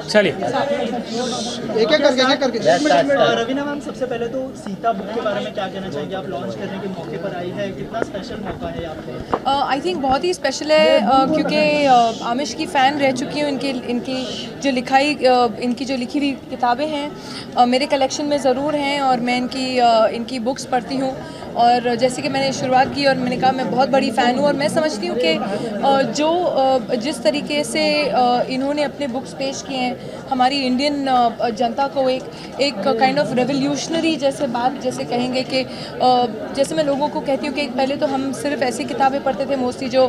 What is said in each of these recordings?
चलिए एक करके रवीना मैम, सबसे पहले तो सीता बुक के बारे में क्या कहना चाहेंगे? आप लॉन्च करने के मौके पर आई है, कितना स्पेशल मौका है आपको? आई थिंक बहुत ही स्पेशल है क्योंकि आमिश की फ़ैन रह चुकी हूँ। इनकी जो इनकी जो लिखी हुई किताबें हैं मेरे कलेक्शन में ज़रूर हैं और मैं इनकी बुक्स पढ़ती हूँ। और जैसे कि मैंने शुरुआत की और मैंने कहा मैं बहुत बड़ी फ़ैन हूँ और मैं समझती हूँ कि जिस तरीके से इन्होंने अपने बुक्स पेश किए हैं हमारी इंडियन जनता को एक काइंड ऑफ रेवोल्यूशनरी जैसे कहेंगे कि जैसे मैं लोगों को कहती हूँ कि पहले तो हम सिर्फ ऐसी किताबें पढ़ते थे मोस्टली जो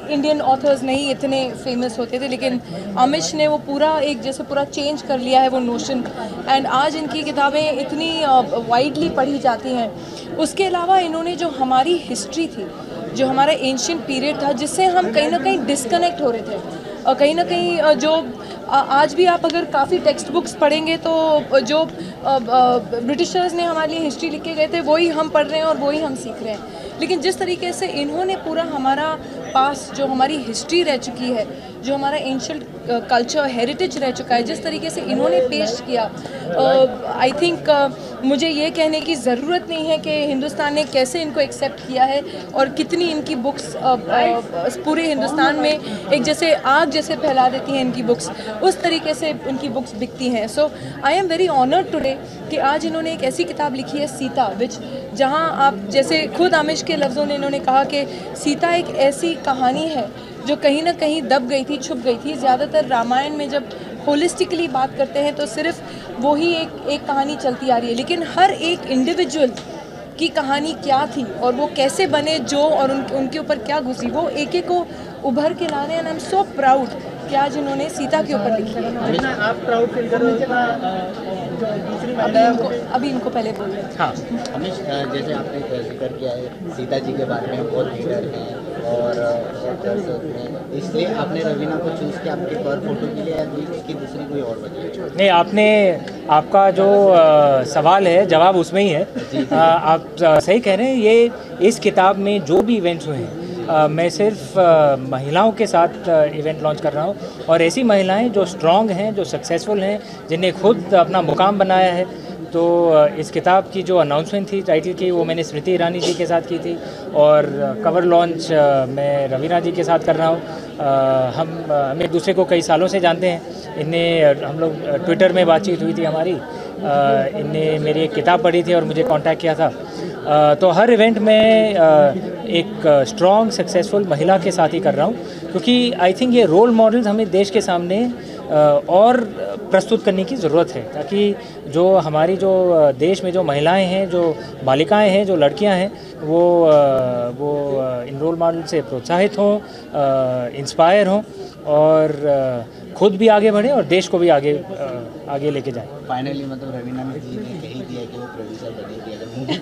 इंडियन ऑथर्स नहीं इतने फेमस होते थे, लेकिन आमिश ने वो पूरा चेंज कर लिया है वो नोशन। एंड आज इनकी किताबें इतनी वाइडली पढ़ी जाती हैं। उसके अलावा इन्होंने जो हमारी हिस्ट्री थी, जो हमारा एंशियंट पीरियड था, जिससे हम कहीं ना कहीं डिस्कनेक्ट हो रहे थे और कहीं ना कहीं जो आज भी आप अगर काफ़ी टेक्स्ट बुक्स पढ़ेंगे तो जो ब्रिटिशर्स ने हमारे लिए हिस्ट्री लिख के गए थे वही हम पढ़ रहे हैं और वही हम सीख रहे हैं। लेकिन जिस तरीके से इन्होंने पूरा हमारा पास जो हमारी हिस्ट्री रह चुकी है, जो हमारा एंशिएंट कल्चर हेरिटेज रह चुका है, जिस तरीके से इन्होंने पेश किया, आई थिंक मुझे ये कहने की ज़रूरत नहीं है कि हिंदुस्तान ने कैसे इनको एक्सेप्ट किया है और कितनी इनकी बुक्स पूरे हिंदुस्तान में एक जैसे आग जैसे फैला देती हैं इनकी बुक्स, उस तरीके से उनकी बुक्स बिकती हैं। So I am very honoured today कि आज इन्होंने एक ऐसी किताब लिखी है सीता, जहाँ आप जैसे खुद आमिश के लफ्ज़ों ने इन्होंने कहा कि सीता एक ऐसी कहानी है जो कहीं ना कहीं दब गई थी, छुप गई थी। ज़्यादातर रामायण में जब होलिस्टिकली बात करते हैं तो सिर्फ वही एक कहानी चलती आ रही है, लेकिन हर एक इंडिविजुअल की कहानी क्या थी और वो कैसे बने जो और उनके ऊपर क्या गुजरी, वो एक एक को उभर के ला रहे हैं। आई एम सो प्राउड कि आज इन्होंने सीता के ऊपर लिखी है। आप प्राउड फील कर रहे हो? अभी इनको पहले बोल रहे हैं। हाँ, अमिश, जैसे आपने जिक्र किया है सीता जी के बारे में, बहुत लीडर हैं और इसलिए आपने रवीना को चूज़ किया आपके पर फोटो के लिए, या इसकी दूसरी कोई और वजह? नहीं, आपका जो सवाल है जवाब उसमें ही है। आप सही कह रहे हैं। ये इस किताब में जो भी इवेंट्स हुए हैं मैं सिर्फ महिलाओं के साथ इवेंट लॉन्च कर रहा हूँ और ऐसी महिलाएं जो स्ट्रॉन्ग हैं, जो सक्सेसफुल हैं, जिन्हें खुद अपना मुकाम बनाया है। तो इस किताब की जो अनाउंसमेंट थी टाइटल की, वो मैंने स्मृति ईरानी जी के साथ की थी और कवर लॉन्च मैं रवीना जी के साथ कर रहा हूँ। हम एक दूसरे को कई सालों से जानते हैं। इन्हें हम लोग ट्विटर में बातचीत हुई थी हमारी, इनने मेरी एक किताब पढ़ी थी और मुझे कांटेक्ट किया था। तो हर इवेंट में एक स्ट्रॉन्ग सक्सेसफुल महिला के साथ ही कर रहा हूँ, क्योंकि आई थिंक ये रोल मॉडल्स हमें देश के सामने और प्रस्तुत करने की ज़रूरत है, ताकि जो हमारी जो देश में जो महिलाएं हैं, जो बालिकाएं हैं, जो लड़कियां हैं, वो इन रोल मॉडल से प्रोत्साहित हों, इंस्पायर हों और खुद भी आगे बढ़ें और देश को भी आगे लेके जाएं। फाइनली मतलब रवीना जी ने कही दिया कि वो प्रोड्यूसर बनेगी अगर मूवी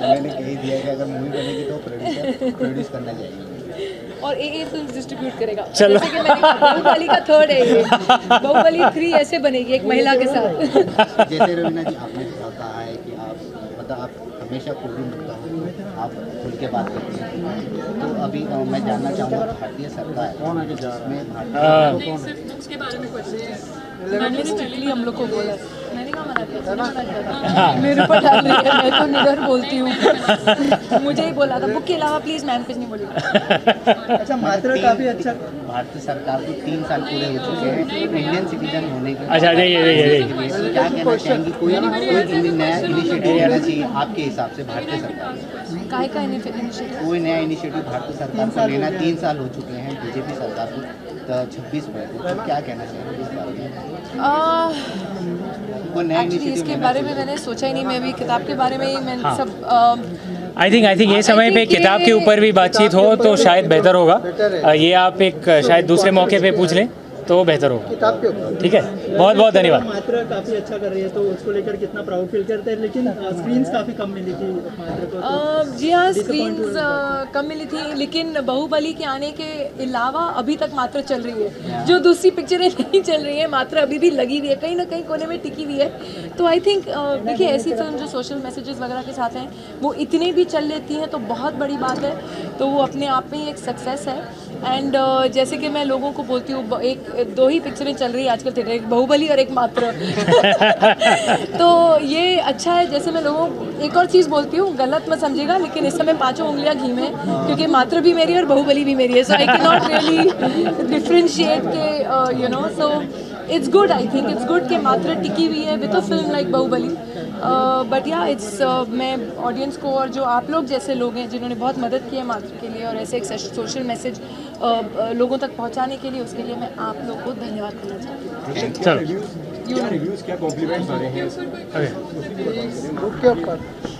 मैंने कही दिया कि अगर मूवी बनेगी तो प्रोड्यूस करना चाहिए और ए फिल्म डिस्ट्रीब्यूट करेगा। चलो। जैसे कि मैंने कहा, बाहुबली का थर्ड है ये, बाहुबली 3 ऐसे बनेगी एक महिला के साथ। जैसे रवीना जी आपने कहा है कि आप मतलब आप हमेशा खुद ही मुद्दा आप खुल के बात करती हैं, तो अभी मैं जानना चाहूँगा भारतीय सरकार जिसमें उसके बारे में मैंने स्ट्रिक्टली हम लोग को बोला, मैंने कहा मना किया, मेरे ऊपर डाल रही है, मैं तो निडर बोलती हूँ। मुझे ही बोला था बुक के अलावा प्लीज़, मैंने कुछ नहीं बोली। अच्छा, मात्रा काफ़ी अच्छा। भारतीय सरकार को 3 साल पूरे हो चुके हैं इंडियन सिटीजन होने के। अच्छा, क्या कहना चाहेंगी? कोई नया इनिशिएटिव लेना चाहिए आपके हिसाब से भारतीय सरकार? काहे का इनिशिएटिव? कोई नया इनिशिएटिव भारतीय सरकार को लेना, 3 साल हो चुके हैं बीजेपी सरकार को, 26 में, तो क्या कहना चाहिए इस बारे में? एक्चुअली इसके बारे में मैंने सोचा ही नहीं, मैं भी किताब के बारे में ही मैं सब आई थिंक ये समय पे किताब के ऊपर भी बातचीत हो तो शायद बेहतर होगा। ये आप एक शायद दूसरे मौके पे पूछ लें तो बेहतर होगा। किताब के ऊपर ठीक है, बहुत बहुत धन्यवाद। मात्रा काफ़ी अच्छा कर रही है तो उसको लेकर कितना प्राउड फील करते हैं, लेकिन स्क्रीन्स काफ़ी कम मिली थी मात्रा को। जी हाँ, स्क्रीन्स कम मिली थी, लेकिन बाहुबली के आने के अलावा अभी तक मात्रा चल रही है। जो दूसरी पिक्चरें नहीं चल रही हैं, मात्रा अभी भी लगी हुई है, कहीं ना कहीं कोने में टिकी हुई है। तो आई थिंक देखिए, ऐसी फिल्म जो सोशल मैसेजेस वगैरह के साथ हैं वो इतने भी चल लेती हैं तो बहुत बड़ी बात है। तो वो अपने आप में ही एक सक्सेस है। एंड जैसे कि मैं लोगों को बोलती हूँ, एक दो ही पिक्चरें चल रही है आजकल थिएटर, एक बाहुबली और एक मात्र। तो ये अच्छा है। जैसे मैं लोगों एक और चीज़ बोलती हूँ, गलत मत समझिएगा, लेकिन इस समय 5 उंगलियां घी में, क्योंकि मात्र भी मेरी है और बाहुबली भी मेरी है, so I can not really differentiate के you know. So it's good, I think it's good कि मात्र टिकी हुई है with a film like Baahubali. But ya it's मैं ऑडियंस को और जो आप लोग जैसे लोग हैं जिन्होंने बहुत मदद की है मात्र के लिए और ऐसे एक सोशल मैसेज लोगों तक पहुंचाने के लिए, उसके लिए मैं आप लोग को धन्यवाद करना चाहती हूँ। क्या रिव्यूज क्या कॉम्प्लीमेंट्स आ रहे हैं?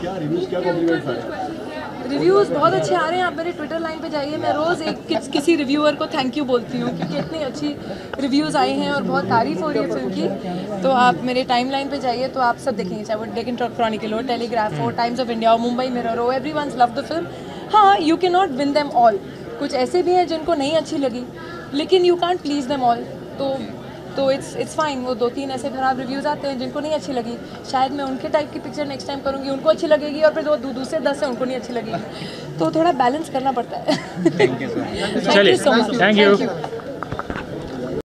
क्या रिव्यूज क्या कॉम्प्लीमेंट्स आ रहे हैं? रिव्यूज़ बहुत अच्छे आ रहे हैं। आप मेरे ट्विटर लाइन पे जाइए, मैं रोज़ एक किसी रिव्यूअर को थैंक यू बोलती हूँ, क्योंकि इतनी अच्छी रिव्यूज़ आए हैं और बहुत तारीफ़ हो रही है फिल्म की। तो आप मेरे टाइम लाइन पर जाइए तो आप सब देखेंगे, चाहे वो डेक्कन क्रॉनिकल हो, टेलीग्राफ हो, टाइम्स ऑफ इंडिया हो, मुंबई मिरर हो, एवरीवन्स लव द फिल्म। हाँ, you can not win them all, कुछ ऐसे भी हैं जिनको नहीं अच्छी लगी, लेकिन you can't please them all. तो इट्स फाइन। वो 2-3 ऐसे खराब रिव्यूज़ आते हैं जिनको नहीं अच्छी लगी, शायद मैं उनके टाइप की पिक्चर नेक्स्ट टाइम करूँगी, उनको अच्छी लगेगी, और फिर दूसरे 10 है उनको नहीं अच्छी लगेगी। तो थोड़ा बैलेंस करना पड़ता है। चलिए, थैंक यू।